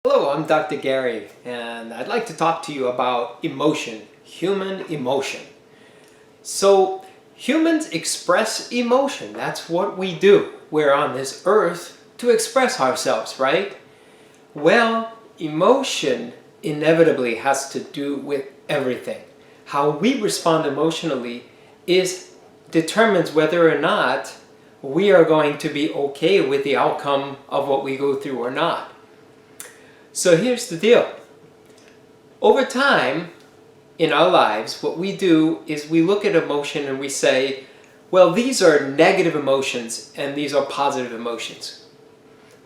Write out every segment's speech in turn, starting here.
Hello, I'm Dr. Gary, and I'd like to talk to you about emotion, human emotion. So, humans express emotion. That's what we do. We're on this earth to express ourselves, right? Well, emotion inevitably has to do with everything. How we respond emotionally determines whether or not we are going to be okay with the outcome of what we go through or not. So here's the deal. Over time, in our lives, what we do is we look at emotion and we say, well, these are negative emotions and these are positive emotions.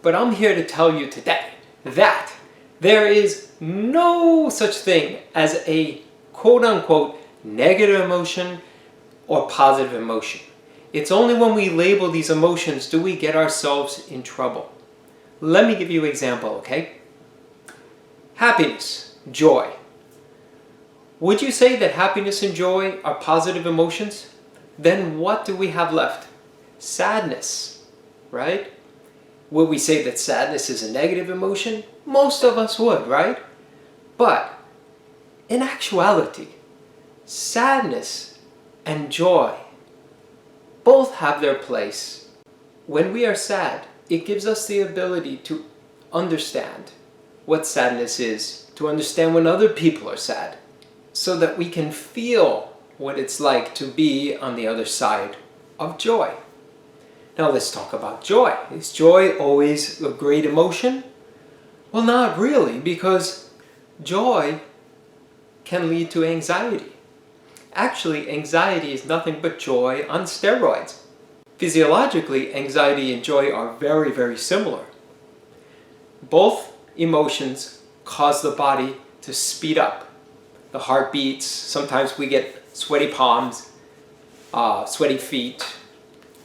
But I'm here to tell you today that there is no such thing as a quote-unquote negative emotion or positive emotion. It's only when we label these emotions do we get ourselves in trouble. Let me give you an example, okay? Happiness, joy. Would you say that happiness and joy are positive emotions? Then what do we have left? Sadness, right? Would we say that sadness is a negative emotion? Most of us would, right? But in actuality, sadness and joy both have their place. When we are sad, it gives us the ability to understand what sadness is, to understand when other people are sad, so that we can feel what it's like to be on the other side of joy. Now let's talk about joy. Is joy always a great emotion? Well, not really, because joy can lead to anxiety. Actually, anxiety is nothing but joy on steroids. Physiologically, anxiety and joy are very, very similar. Both emotions cause the body to speed up. The heart beats, sometimes we get sweaty palms, sweaty feet,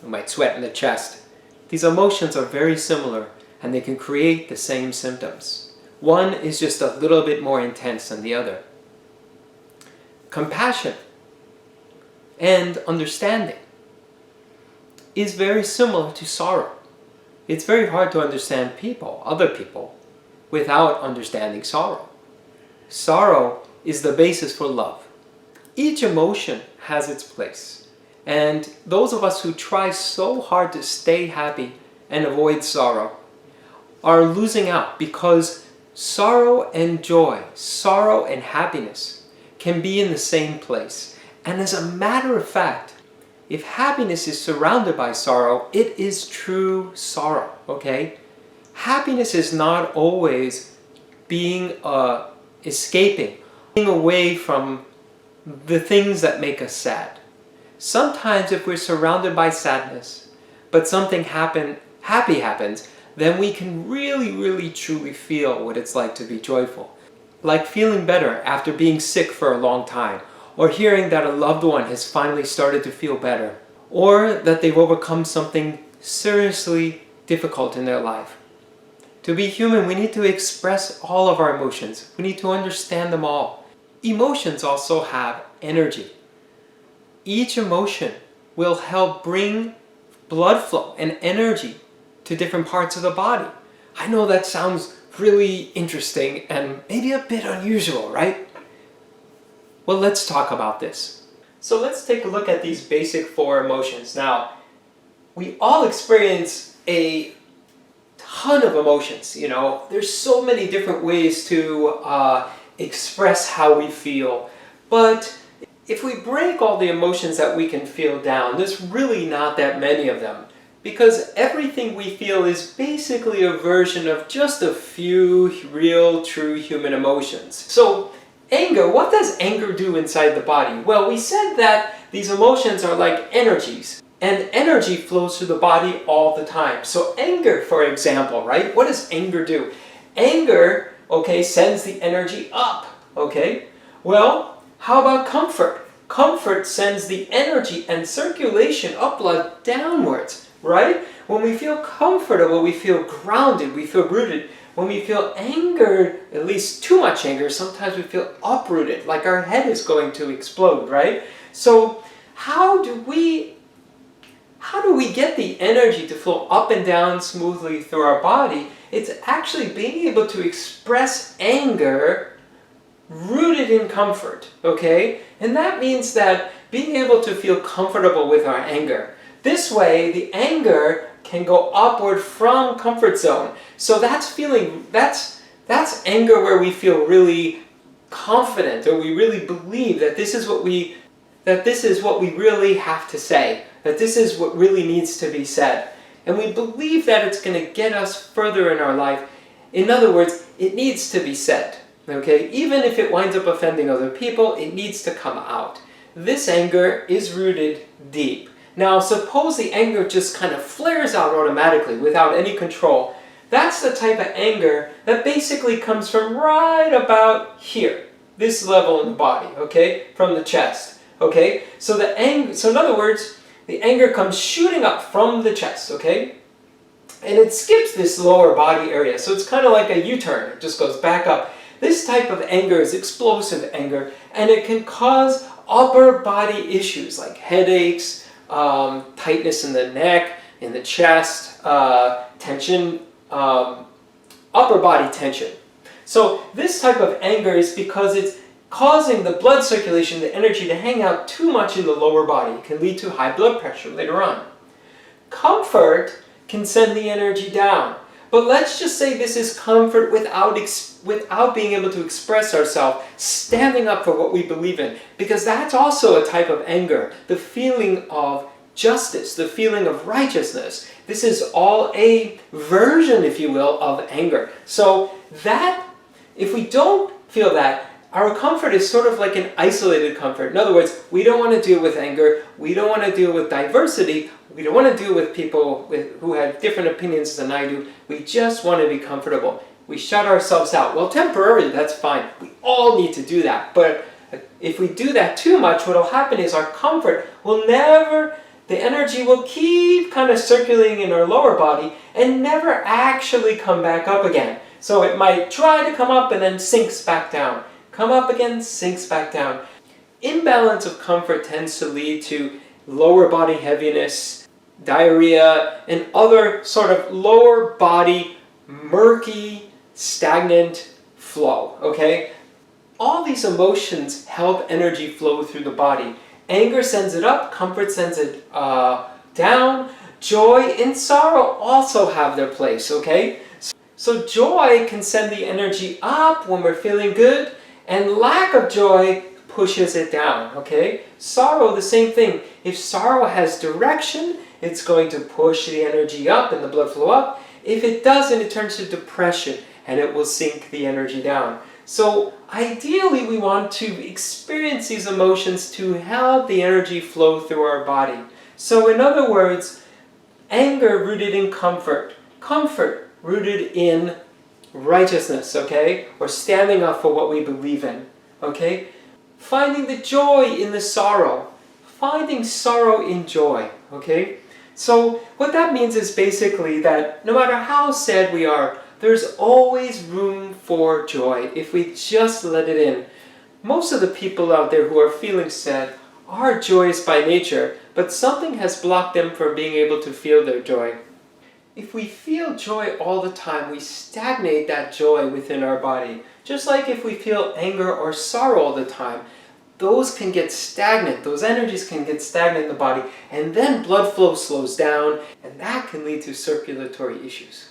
we might sweat in the chest. These emotions are very similar and they can create the same symptoms. One is just a little bit more intense than the other. Compassion and understanding is very similar to sorrow. It's very hard to understand other people, without understanding sorrow. Sorrow is the basis for love. Each emotion has its place. And those of us who try so hard to stay happy and avoid sorrow are losing out, because sorrow and joy, sorrow and happiness can be in the same place. And as a matter of fact, if happiness is surrounded by sorrow, it is true sorrow, okay? Happiness is not always escaping, being away from the things that make us sad. Sometimes if we're surrounded by sadness, but something happy happens, then we can really, really, truly feel what it's like to be joyful. Like feeling better after being sick for a long time, or hearing that a loved one has finally started to feel better, or that they've overcome something seriously difficult in their life. To be human, we need to express all of our emotions. We need to understand them all. Emotions also have energy. Each emotion will help bring blood flow and energy to different parts of the body. I know that sounds really interesting and maybe a bit unusual, right? Well, let's talk about this. So let's take a look at these basic 4 emotions. Now, we all experience a ton of emotions, you know. There's so many different ways to express how we feel. But if we break all the emotions that we can feel down, there's really not that many of them. Because everything we feel is basically a version of just a few real, true human emotions. So, anger, what does anger do inside the body? Well, we said that these emotions are like energies, and energy flows through the body all the time. So anger, for example, right? What does anger do? Anger, okay, sends the energy up, okay? Well, how about comfort? Comfort sends the energy and circulation of blood downwards, right? When we feel comfortable, we feel grounded, we feel rooted. When we feel anger, at least too much anger, sometimes we feel uprooted, like our head is going to explode, right? So how do we how do we get the energy to flow up and down smoothly through our body? It's actually being able to express anger rooted in comfort, okay? And that means that being able to feel comfortable with our anger. This way, the anger can go upward from comfort zone. So that's anger where we feel really confident, or we really believe that this is what we really have to say, that this is what really needs to be said. And we believe that it's going to get us further in our life. In other words, it needs to be said. Okay? Even if it winds up offending other people, it needs to come out. This anger is rooted deep. Now, suppose the anger just kind of flares out automatically without any control. That's the type of anger that basically comes from right about here, this level in the body, okay? From the chest, okay? So in other words, the anger comes shooting up from the chest, okay? And it skips this lower body area. So it's kind of like a U-turn. It just goes back up. This type of anger is explosive anger, and it can cause upper body issues like headaches, tightness in the neck, in the chest, tension, upper body tension. So this type of anger is because it's causing the blood circulation, the energy to hang out too much in the lower body. It can lead to high blood pressure later on. Comfort can send the energy down. But let's just say this is comfort without being able to express ourselves, standing up for what we believe in. Because that's also a type of anger, the feeling of justice, the feeling of righteousness. This is all a version, if you will, of anger. So that, if we don't feel that, our comfort is sort of like an isolated comfort. In other words, we don't want to deal with anger, we don't want to deal with diversity, we don't want to deal with people who have different opinions than I do. We just want to be comfortable. We shut ourselves out. Well, temporarily, that's fine. We all need to do that. But if we do that too much, what will happen is our comfort will never, the energy will keep kind of circulating in our lower body and never actually come back up again. So it might try to come up and then sinks back down. Come up again, sinks back down. Imbalance of comfort tends to lead to lower body heaviness, diarrhea, and other sort of lower body murky, stagnant flow, okay? All these emotions help energy flow through the body. Anger sends it up, comfort sends it down. Joy and sorrow also have their place, okay? So joy can send the energy up when we're feeling good, and lack of joy pushes it down, okay? Sorrow, the same thing. If sorrow has direction, it's going to push the energy up and the blood flow up. If it doesn't, it turns to depression and it will sink the energy down. So ideally, we want to experience these emotions to help the energy flow through our body. So in other words, anger rooted in comfort, comfort rooted in righteousness, okay? Or standing up for what we believe in, okay? Finding the joy in the sorrow. Finding sorrow in joy, okay? So what that means is basically that no matter how sad we are, there's always room for joy if we just let it in. Most of the people out there who are feeling sad are joyous by nature, but something has blocked them from being able to feel their joy. If we feel joy all the time, we stagnate that joy within our body. Just like if we feel anger or sorrow all the time, those can get stagnant, those energies can get stagnant in the body, and then blood flow slows down, and that can lead to circulatory issues.